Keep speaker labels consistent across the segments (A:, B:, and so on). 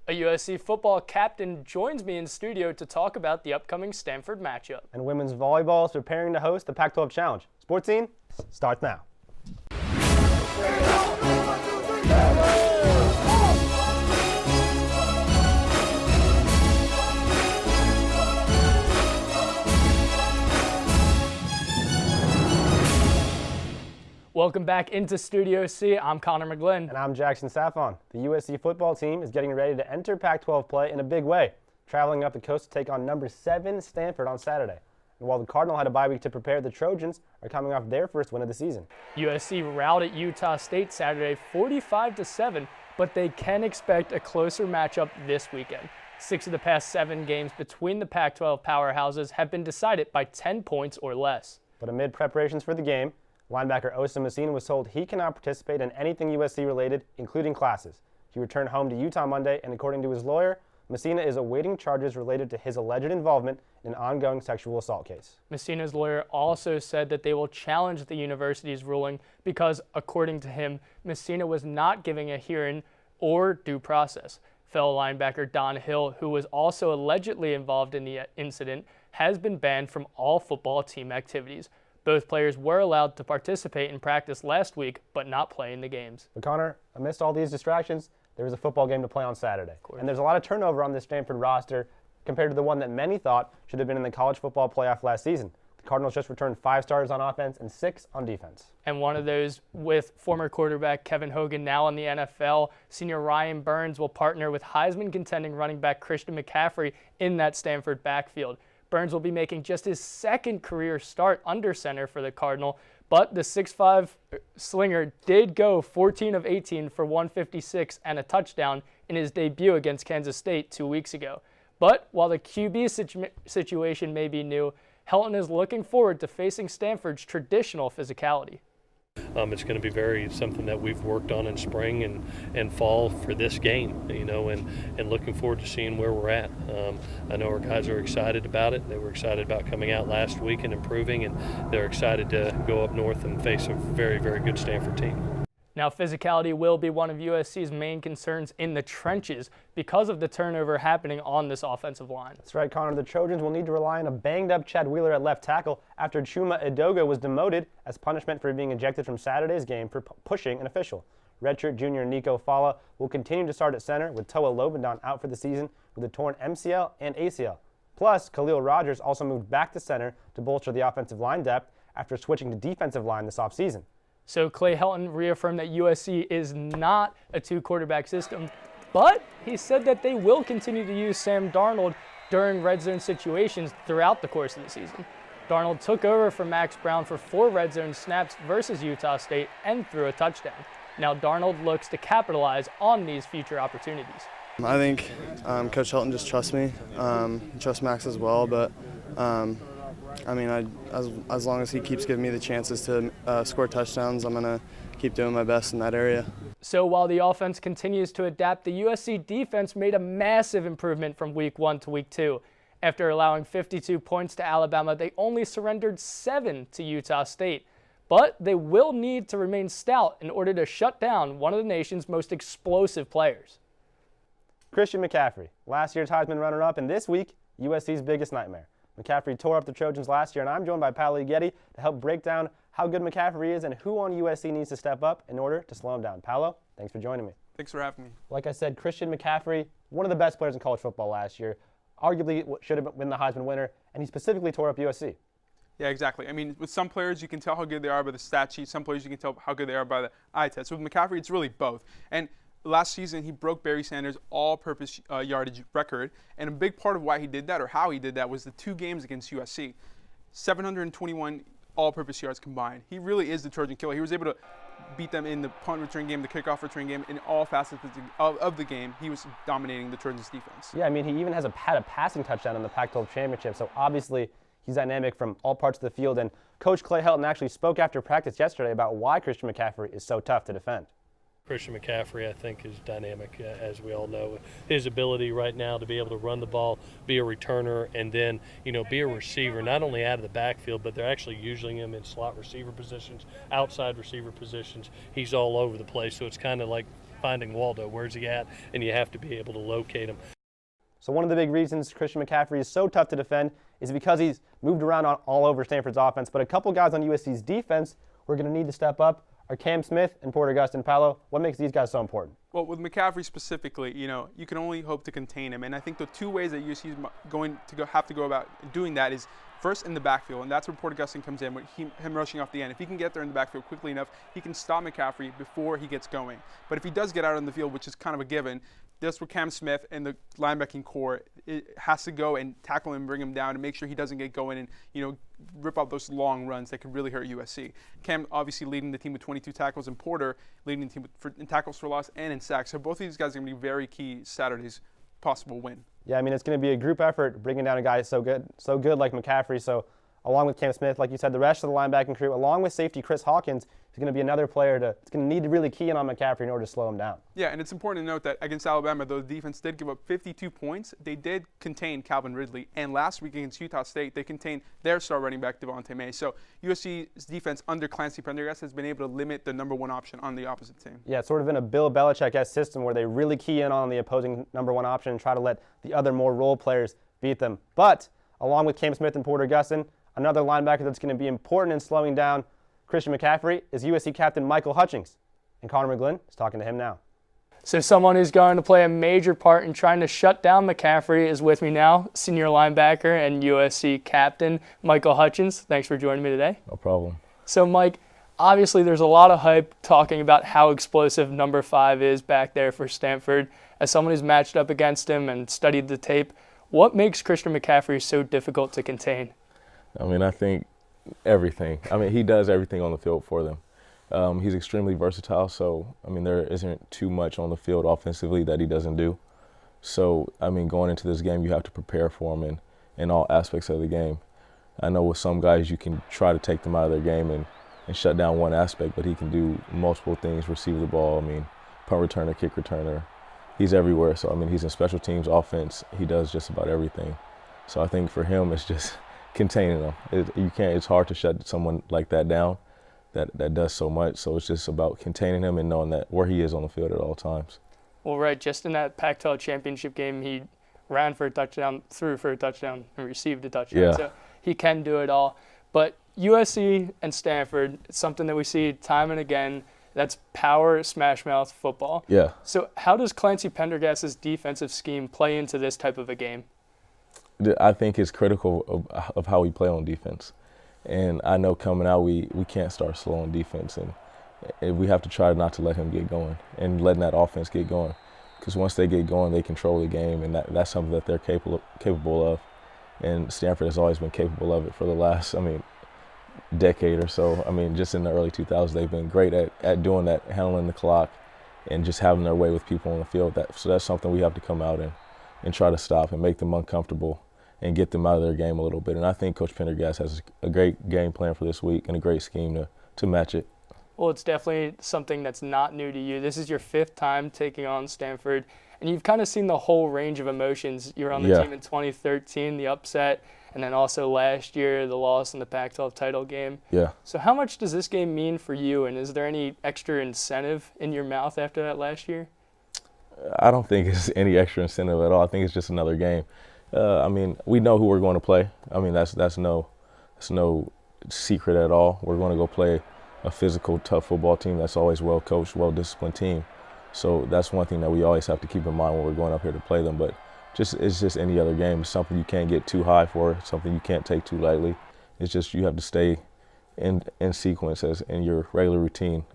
A: A USC football captain joins me in studio to talk about the upcoming Stanford matchup.
B: And women's volleyball is preparing to host the Pac-12 Challenge. Sports Scene starts now.
A: Welcome back into Studio C. I'm Connor McGlynn.
B: And I'm Jackson Safon. The USC football team is getting ready to enter Pac-12 play in a big way, traveling up the coast to take on number 7 Stanford on Saturday. And while the Cardinal had a bye week to prepare, the Trojans are coming off their first win of the season.
A: USC routed Utah State Saturday 45-7, but they can expect a closer matchup this weekend. 6 of the past 7 games between the Pac-12 powerhouses have been decided by 10 points or less.
B: But amid preparations for the game, linebacker Osa Masina was told he cannot participate in anything USC related, including classes. He returned home to Utah Monday, and according to his lawyer, Masina is awaiting charges related to his alleged involvement in an ongoing sexual assault case.
A: Masina's lawyer also said that they will challenge the university's ruling because, according to him, Masina was not giving a hearing or due process. Fellow linebacker Don Hill, who was also allegedly involved in the incident, has been banned from all football team activities. Both players were allowed to participate in practice last week, but not play in the games.
B: But Connor, amidst all these distractions, there was a football game to play on Saturday. And there's a lot of turnover on this Stanford roster compared to the one that many thought should have been in the college football playoff last season. The Cardinals just returned 5 starters on offense and 6 on defense.
A: And one of those with former quarterback Kevin Hogan, now in the NFL. Senior Ryan Burns will partner with Heisman contending running back Christian McCaffrey in that Stanford backfield. Burns will be making just his second career start under center for the Cardinal, but the 6'5" slinger did go 14 of 18 for 156 and a touchdown in his debut against Kansas State 2 weeks ago. But while the QB situation may be new, Helton is looking forward to facing Stanford's traditional physicality.
C: It's going to be something that we've worked on in spring and fall for this game, and looking forward to seeing where we're at. I know our guys are excited about it. They were excited about coming out last week and improving, and they're excited to go up north and face a very, very good Stanford team.
A: Now, physicality will be one of USC's main concerns in the trenches because of the turnover happening on this offensive line.
B: That's right, Connor. The Trojans will need to rely on a banged-up Chad Wheeler at left tackle after Chuma Edoga was demoted as punishment for being ejected from Saturday's game for pushing an official. Redshirt junior Nico Fala will continue to start at center with Toa Lobendon out for the season with a torn MCL and ACL. Plus, Khalil Rogers also moved back to center to bolster the offensive line depth after switching to defensive line this offseason.
A: So Clay Helton reaffirmed that USC is not a 2-quarterback system, but he said that they will continue to use Sam Darnold during red zone situations throughout the course of the season. Darnold took over for Max Brown for 4 red zone snaps versus Utah State and threw a touchdown. Now Darnold looks to capitalize on these future opportunities.
D: I think Coach Helton just trusts me, trusts Max as well, but as long as he keeps giving me the chances to score touchdowns, I'm going to keep doing my best in that area.
A: So while the offense continues to adapt, the USC defense made a massive improvement from week 1 to week 2. After allowing 52 points to Alabama, they only surrendered 7 to Utah State. But they will need to remain stout in order to shut down one of the nation's most explosive players.
B: Christian McCaffrey, last year's Heisman runner-up, and this week, USC's biggest nightmare. McCaffrey tore up the Trojans last year, and I'm joined by Paolo Uggetti to help break down how good McCaffrey is and who on USC needs to step up in order to slow him down. Paolo, thanks for joining me.
E: Thanks for having me.
B: Like I said, Christian McCaffrey, one of the best players in college football last year, arguably should have been the Heisman winner, and he specifically tore up USC.
E: Yeah, exactly. I mean, with some players, you can tell how good they are by the stat sheet. Some players, you can tell how good they are by the eye test. So with McCaffrey, it's really both. And last season, he broke Barry Sanders' all-purpose yardage record, and a big part of why he did that, or how he did that, was the 2 games against USC. 721 all-purpose yards combined. He really is the Trojan killer. He was able to beat them in the punt return game, the kickoff return game, in all facets of the game. He was dominating the Trojans' defense.
B: Yeah, I mean, he even had a passing touchdown in the Pac-12 championship, so obviously he's dynamic from all parts of the field, and Coach Clay Helton actually spoke after practice yesterday about why Christian McCaffrey is so tough to defend.
C: Christian McCaffrey, I think, is dynamic, as we all know. His ability right now to be able to run the ball, be a returner, and then, be a receiver, not only out of the backfield, but they're actually using him in slot receiver positions, outside receiver positions. He's all over the place, so it's kind of like finding Waldo. Where's he at? And you have to be able to locate him.
B: So one of the big reasons Christian McCaffrey is so tough to defend is because he's moved around all over Stanford's offense. But a couple guys on USC's defense we're going to need to step up are Cam Smith and Porter Gustin. Paolo, what makes these guys so important?
E: Well, with McCaffrey specifically, you can only hope to contain him. And I think the two ways that USC is going to have to go about doing that is first in the backfield, and that's where Porter Gustin comes in, with him rushing off the end. If he can get there in the backfield quickly enough, he can stop McCaffrey before he gets going. But if he does get out on the field, which is kind of a given, that's where Cam Smith and the linebacking core has to go and tackle him, bring him down, and make sure he doesn't get going and rip out those long runs that could really hurt USC. Cam obviously leading the team with 22 tackles, and Porter leading the team in tackles for loss and in sacks. So both of these guys are going to be very key Saturday's possible win.
B: Yeah, I mean, it's going to be a group effort bringing down a guy so good like McCaffrey. So along with Cam Smith, like you said, the rest of the linebacking crew, along with safety Chris Hawkins, is going to be another player it's going to need to really key in on McCaffrey in order to slow him down.
E: Yeah, and it's important to note that against Alabama, though the defense did give up 52 points, they did contain Calvin Ridley. And last week against Utah State, they contained their star running back, Devontae May. So USC's defense under Clancy Pendergast has been able to limit the number one option on the opposite team.
B: Yeah, it's sort of in a Bill Belichick-esque system where they really key in on the opposing number one option and try to let the other more role players beat them. But along with Cam Smith and Porter Gustin, another linebacker that's going to be important in slowing down Christian McCaffrey is USC captain Michael Hutchings. And Connor McGlynn is talking to him now.
A: So someone who's going to play a major part in trying to shut down McCaffrey is with me now, senior linebacker and USC captain Michael Hutchings. Thanks for joining me today.
F: No problem.
A: So Mike, obviously there's a lot of hype talking about how explosive number 5 is back there for Stanford. As someone who's matched up against him and studied the tape, what makes Christian McCaffrey so difficult to contain?
F: I mean, I think everything. I mean, he does everything on the field for them. He's extremely versatile, so, I mean, there isn't too much on the field offensively that he doesn't do. So, I mean, going into this game, you have to prepare for him in all aspects of the game. I know with some guys, you can try to take them out of their game and shut down one aspect, but he can do multiple things, receive the ball, I mean, punt returner, kick returner. He's everywhere. So, I mean, he's in special teams, offense. He does just about everything. So I think for him, it's just containing them. It's hard to shut someone like that down that does so much. So it's just about containing him and knowing that where he is on the field at all times.
A: Well, right, just in that Pac-12 championship game, he ran for a touchdown, threw for a touchdown, and received a touchdown.
F: Yeah.
A: So he can do it all. But USC and Stanford, it's something that we see time and again. That's power, smash mouth football.
F: Yeah.
A: So how does Clancy Pendergast's defensive scheme play into this type of a game?
F: I think it's critical of how we play on defense. And I know coming out, we can't start slow on defense. And we have to try not to let him get going and letting that offense get going. Because once they get going, they control the game, and that's something that they're capable of. And Stanford has always been capable of it for the last, decade or so. Just in the early 2000s, they've been great at doing that, handling the clock, and just having their way with people on the field. So that's something we have to come out and try to stop and make them uncomfortable and get them out of their game a little bit. And I think Coach Pendergast has a great game plan for this week and a great scheme to match it.
A: Well, it's definitely something that's not new to you. This is your 5th time taking on Stanford, and you've kind of seen the whole range of emotions. You were on the team in 2013, the upset, and then also last year, the loss in the Pac-12 title game.
F: Yeah.
A: So how much does this game mean for you, and is there any extra incentive in your mouth after that last year?
F: I don't think it's any extra incentive at all. I think it's just another game. We know who we're going to play. That's no secret at all. We're going to go play a physical, tough football team that's always well-coached, well-disciplined team. So that's one thing that we always have to keep in mind when we're going up here to play them. But it's just any other game. It's something you can't get too high for, something you can't take too lightly. It's just you have to stay in sequence as in your regular routine,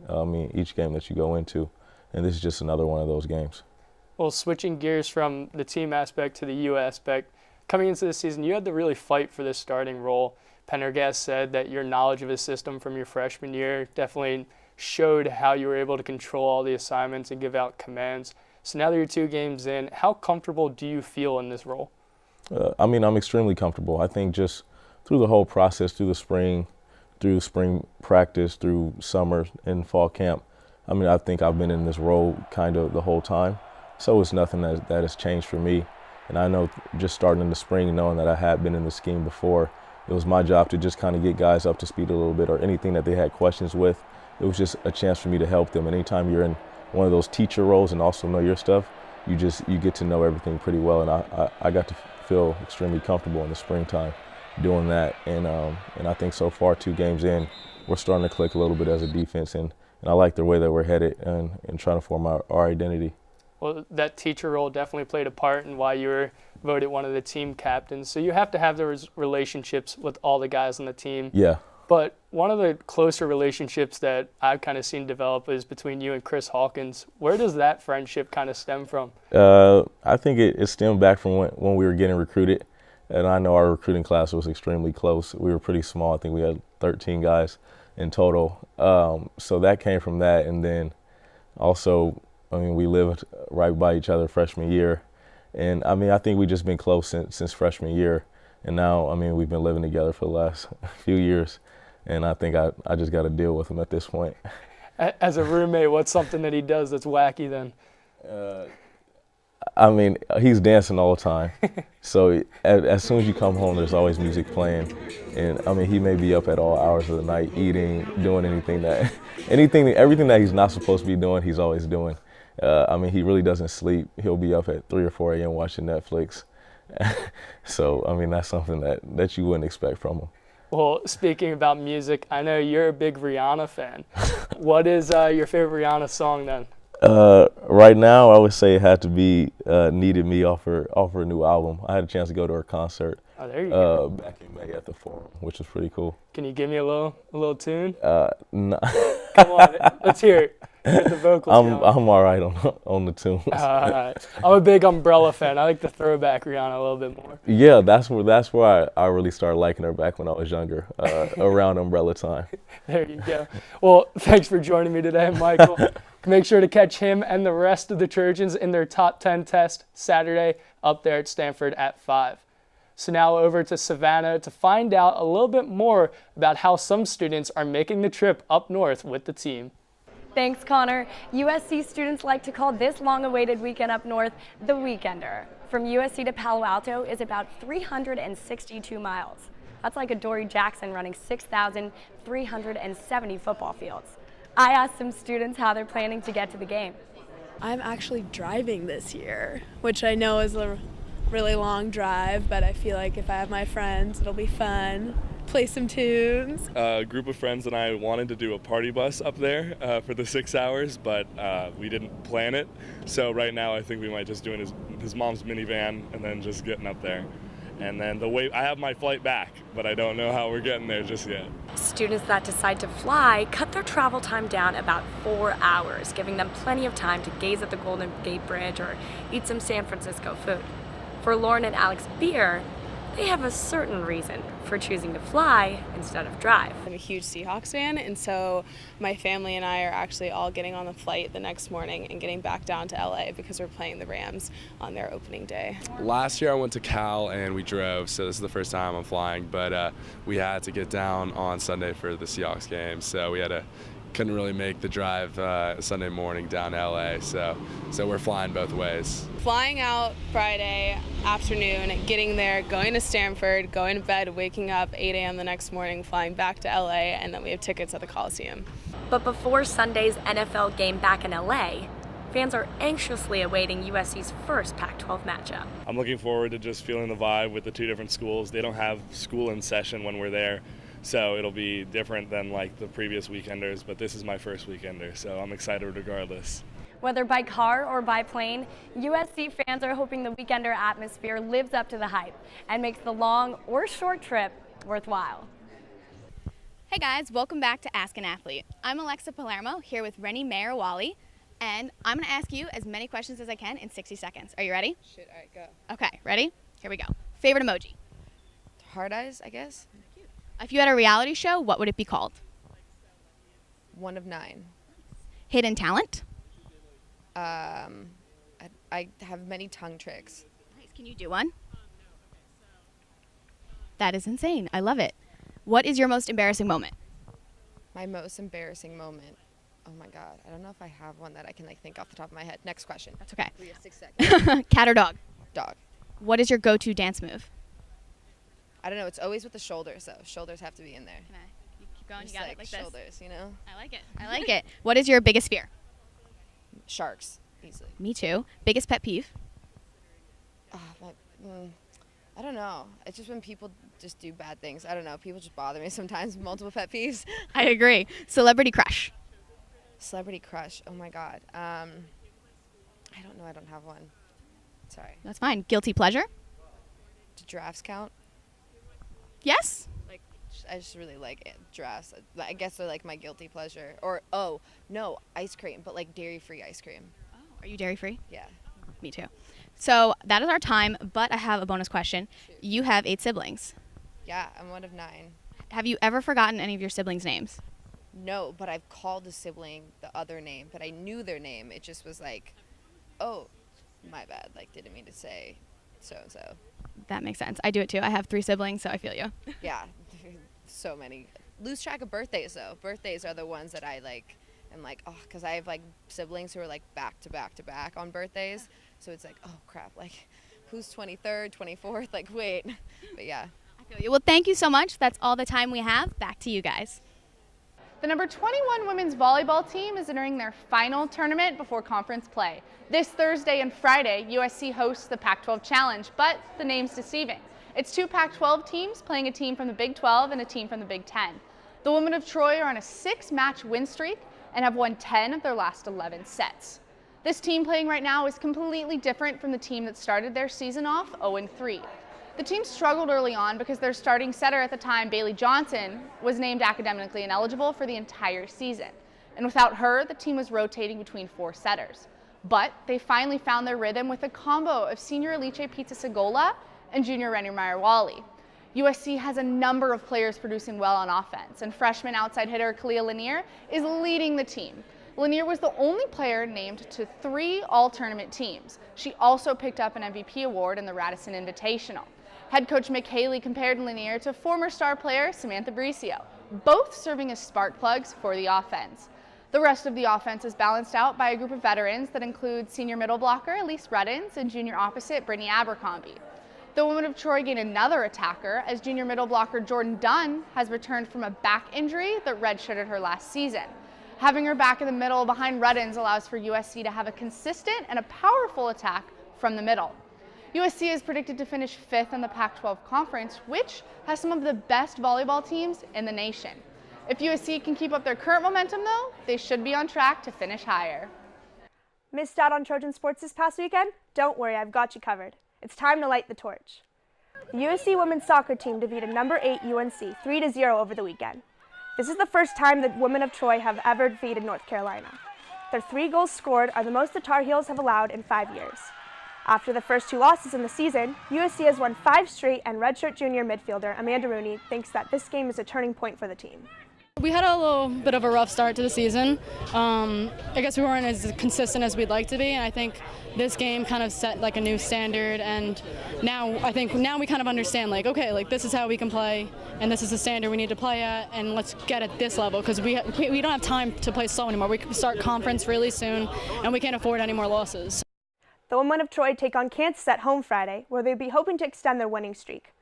F: each game that you go into. And this is just another one of those games.
A: Well, switching gears from the team aspect to the U aspect, coming into the season, you had to really fight for this starting role. Pendergast said that your knowledge of his system from your freshman year definitely showed how you were able to control all the assignments and give out commands. So now that you're 2 games in, how comfortable do you feel in this role?
F: I'm extremely comfortable. I think just through the whole process, through spring practice, through summer and fall camp, I think I've been in this role kind of the whole time. So it's nothing that has changed for me. And I know just starting in the spring, knowing that I had been in the scheme before, it was my job to just kind of get guys up to speed a little bit, or anything that they had questions with. It was just a chance for me to help them. And anytime you're in one of those teacher roles and also know your stuff, you get to know everything pretty well. And I got to feel extremely comfortable in the springtime doing that. And I think so far, 2 games in, we're starting to click a little bit as a defense. And I like the way that we're headed and trying to form our identity.
A: Well, that teacher role definitely played a part in why you were voted one of the team captains. So you have to have those relationships with all the guys on the team.
F: Yeah.
A: But one of the closer relationships that I've kind of seen develop is between you and Chris Hawkins. Where does that friendship kind of stem from?
F: I think it stemmed back from when we were getting recruited. And I know our recruiting class was extremely close. We were pretty small. I think we had 13 guys in total. So that came from that. And then also, we lived right by each other freshman year. And, I think we've just been close since freshman year. And now, we've been living together for the last few years. And I think I just got to deal with him at this point.
A: As a roommate, what's something that he does that's wacky then?
F: He's dancing all the time. So as soon as you come home, there's always music playing. And, he may be up at all hours of the night, eating, doing everything that he's not supposed to be doing, he's always doing. He really doesn't sleep. He'll be up at 3 or 4 a.m. watching Netflix. So, that's something that you wouldn't expect from him.
A: Well, speaking about music, I know you're a big Rihanna fan. What is your favorite Rihanna song then?
F: Right now, I would say it had to be "Needed Me" off her new album. I had a chance to go to her concert.
A: Oh, there you go.
F: Back in May at the Forum, which was pretty cool.
A: Can you give me a little tune?
F: No.
A: Come on, let's hear it. Get the vocals going.
F: I'm all right on the tunes.
A: I'm a big Umbrella fan. I like the throwback Rihanna a little bit more.
F: Yeah, that's where I really started liking her back when I was younger, around Umbrella time.
A: There you go. Well, thanks for joining me today, Michael. Make sure to catch him and the rest of the Trojans in their top 10 test Saturday up there at Stanford at 5. So now over to Savannah to find out a little bit more about how some students are making the trip up north with the team.
G: Thanks, Connor. USC students like to call this long-awaited weekend up north the Weekender. From USC to Palo Alto is about 362 miles. That's like a Dory Jackson running 6,370 football fields. I asked some students how they're planning to get to the game.
H: I'm actually driving this year, which I know is a really long drive, but I feel like if I have my friends, it'll be fun. Play some tunes.
I: A group of friends and I wanted to do a party bus up there for the 6 hours, but we didn't plan it. So right now I think we might just do his mom's minivan and then just getting up there. And then I have my flight back, but I don't know how we're getting there just yet.
G: Students that decide to fly cut their travel time down about 4 hours, giving them plenty of time to gaze at the Golden Gate Bridge or eat some San Francisco food. For Lauren and Alex Beer, they have a certain reason for choosing to fly instead of drive.
H: I'm a huge Seahawks fan, and so my family and I are actually all getting on the flight the next morning and getting back down to LA because we're playing the Rams on their opening day.
J: Last year I went to Cal and we drove, so this is the first time I'm flying, but we had to get down on Sunday for the Seahawks game, so couldn't really make the drive Sunday morning down to LA, so we're flying both ways.
H: Flying out Friday afternoon, getting there, going to Stanford, going to bed, waking up 8 a.m. the next morning, flying back to LA, and then we have tickets at the Coliseum.
G: But before Sunday's NFL game back in LA, fans are anxiously awaiting USC's first Pac-12 matchup.
I: I'm looking forward to just feeling the vibe with the two different schools. They don't have school in session when we're there, so it'll be different than like the previous weekenders, but this is my first weekender, so I'm excited regardless.
G: Whether by car or by plane, USC fans are hoping the weekender atmosphere lives up to the hype and makes the long or short trip worthwhile.
K: Hey guys, welcome back to Ask an Athlete. I'm Alexa Palermo here with Rennie Mayer-Wally, and I'm going to ask you as many questions as I can in 60 seconds. Are you ready?
L: Shit, all right, go.
K: Okay, ready? Here we go. Favorite emoji?
L: Hard eyes, I guess.
K: If you had a reality show, what would it be called?
L: 1 of 9.
K: Hidden talent?
L: I have many tongue tricks.
K: Nice. Can you do one? That is insane. I love it. What is your most embarrassing moment?
L: My most embarrassing moment. Oh my God. I don't know if I have one that I can think off the top of my head. Next question.
K: That's okay.
L: We have 6 seconds.
K: Cat or dog?
L: Dog.
K: What is your go-to dance move?
L: I don't know. It's always with the shoulders, though. Shoulders have to be in there.
K: Can I keep going?
L: Just
K: You got it like
L: shoulders,
K: this.
L: you know?
K: I like it. I like it. What is your biggest fear?
L: Sharks, easily.
K: Me too. Biggest pet peeve?
L: I don't know. It's just when people just do bad things. I don't know. People just bother me sometimes. Multiple pet peeves.
K: I agree. Celebrity crush?
L: Celebrity crush. Oh my God. I don't know. I don't have one. Sorry.
K: That's fine. Guilty pleasure?
L: Do giraffes count?
K: Yes.
L: I just really like giraffes. I guess they're like my guilty pleasure. Or, oh, no, ice cream, but like dairy-free ice cream.
K: Oh, are you dairy-free?
L: Yeah.
K: Me too. So that is our time, but I have a bonus question. You have 8 siblings.
L: Yeah, I'm one of 9.
K: Have you ever forgotten any of your siblings' names?
L: No, but I've called a sibling the other name, but I knew their name. It just was like, oh, my bad. Like, didn't mean to say so-and-so.
K: That makes sense. I do it too. I have 3 siblings, so I feel you.
L: Yeah, so many. Lose track of birthdays, though. Birthdays are the ones that I like. I'm like, oh, because I have like siblings who are like back to back to back on birthdays. So it's like, oh crap, like who's 23rd, 24th? Like, wait. But yeah.
K: I feel you. Well, thank you so much. That's all the time we have. Back to you guys.
M: The number 21 women's volleyball team is entering their final tournament before conference play. This Thursday and Friday, USC hosts the Pac-12 Challenge, but the name's deceiving. It's 2 Pac-12 teams playing a team from the Big 12 and a team from the Big 10. The women of Troy are on a 6-match win streak and have won 10 of their last 11 sets. This team playing right now is completely different from the team that started their season off 0-3. The team struggled early on because their starting setter at the time, Bailey Johnson, was named academically ineligible for the entire season. And without her, the team was rotating between 4 setters. But they finally found their rhythm with a combo of senior Alice Pizza Segola and junior Rennie Meyer-Wally. USC has a number of players producing well on offense, and freshman outside hitter Kalia Lanier is leading the team. Lanier was the only player named to 3 all-tournament teams. She also picked up an MVP award in the Radisson Invitational. Head coach Mick Haley compared Lanier to former star player Samantha Bricio, both serving as spark plugs for the offense. The rest of the offense is balanced out by a group of veterans that include senior middle blocker Elise Reddins and junior opposite Brittany Abercrombie. The women of Troy gained another attacker as junior middle blocker Jordan Dunn has returned from a back injury that redshirted her last season. Having her back in the middle behind Reddins allows for USC to have a consistent and a powerful attack from the middle. USC is predicted to finish 5th in the Pac-12 Conference, which has some of the best volleyball teams in the nation. If USC can keep up their current momentum, though, they should be on track to finish higher.
N: Missed out on Trojan sports this past weekend? Don't worry, I've got you covered. It's time to light the torch. The USC women's soccer team defeated number 8 UNC 3-0 over the weekend. This is the first time the women of Troy have ever defeated North Carolina. Their 3 goals scored are the most the Tar Heels have allowed in 5 years. After the first 2 losses in the season, USC has won 5 straight, and redshirt junior midfielder Amanda Rooney thinks that this game is a turning point for the team.
O: We had a little bit of a rough start to the season. I guess we weren't as consistent as we'd like to be, and I think this game kind of set like a new standard, and now we kind of understand, like, okay, like this is how we can play, and this is the standard we need to play at, and let's get at this level, because we don't have time to play slow anymore. We can start conference really soon, and we can't afford any more losses.
N: The women of Troy take on Kansas at home Friday, where they'll be hoping to extend their winning streak.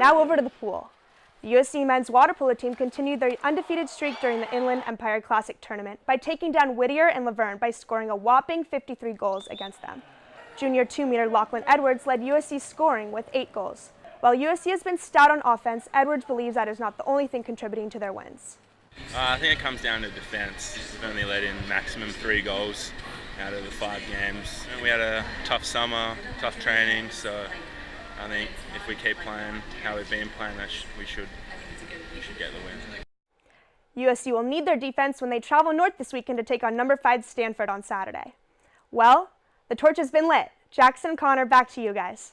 N: Now over to the pool. The USC men's water polo team continued their undefeated streak during the Inland Empire Classic tournament by taking down Whittier and Laverne by scoring a whopping 53 goals against them. Junior 2-meter Lachlan Edwards led USC's scoring with 8 goals. While USC has been stout on offense, Edwards believes that is not the only thing contributing to their wins.
P: I think it comes down to defense. We've only let in maximum 3 goals out of the 5 games. And we had a tough summer, tough training, so I think if we keep playing how we've been playing, we should get the win.
N: USC will need their defense when they travel north this weekend to take on number 5 Stanford on Saturday. Well, the torch has been lit. Jackson and Connor, back to you guys.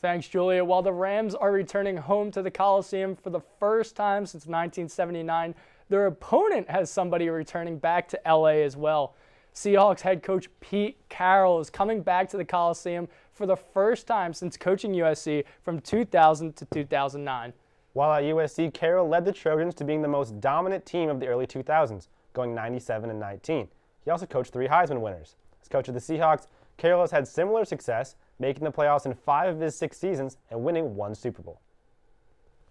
A: Thanks, Julia. While the Rams are returning home to the Coliseum for the first time since 1979, their opponent has somebody returning back to LA as well. Seahawks head coach Pete Carroll is coming back to the Coliseum for the first time since coaching USC from 2000 to 2009.
B: While at USC, Carroll led the Trojans to being the most dominant team of the early 2000s, going 97-19. He also coached 3 Heisman winners. As coach of the Seahawks, Carroll has had similar success, making the playoffs in 5 of his 6 seasons and winning 1 Super Bowl.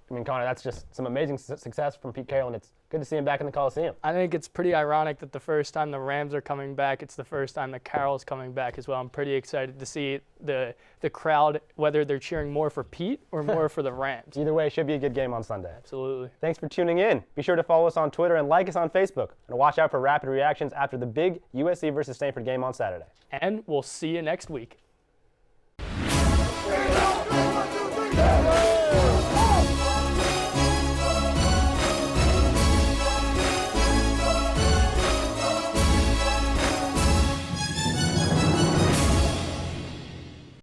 B: I mean, Connor, that's just some amazing success from Pete Carroll, and it's good to see him back in the Coliseum.
A: I think it's pretty ironic that the first time the Rams are coming back, it's the first time that Carroll's coming back as well. I'm pretty excited to see the crowd, whether they're cheering more for Pete or more for the Rams.
B: Either way, it should be a good game on Sunday.
A: Absolutely.
B: Thanks for tuning in. Be sure to follow us on Twitter and like us on Facebook. And watch out for rapid reactions after the big USC versus Stanford game on Saturday.
A: And we'll see you next week.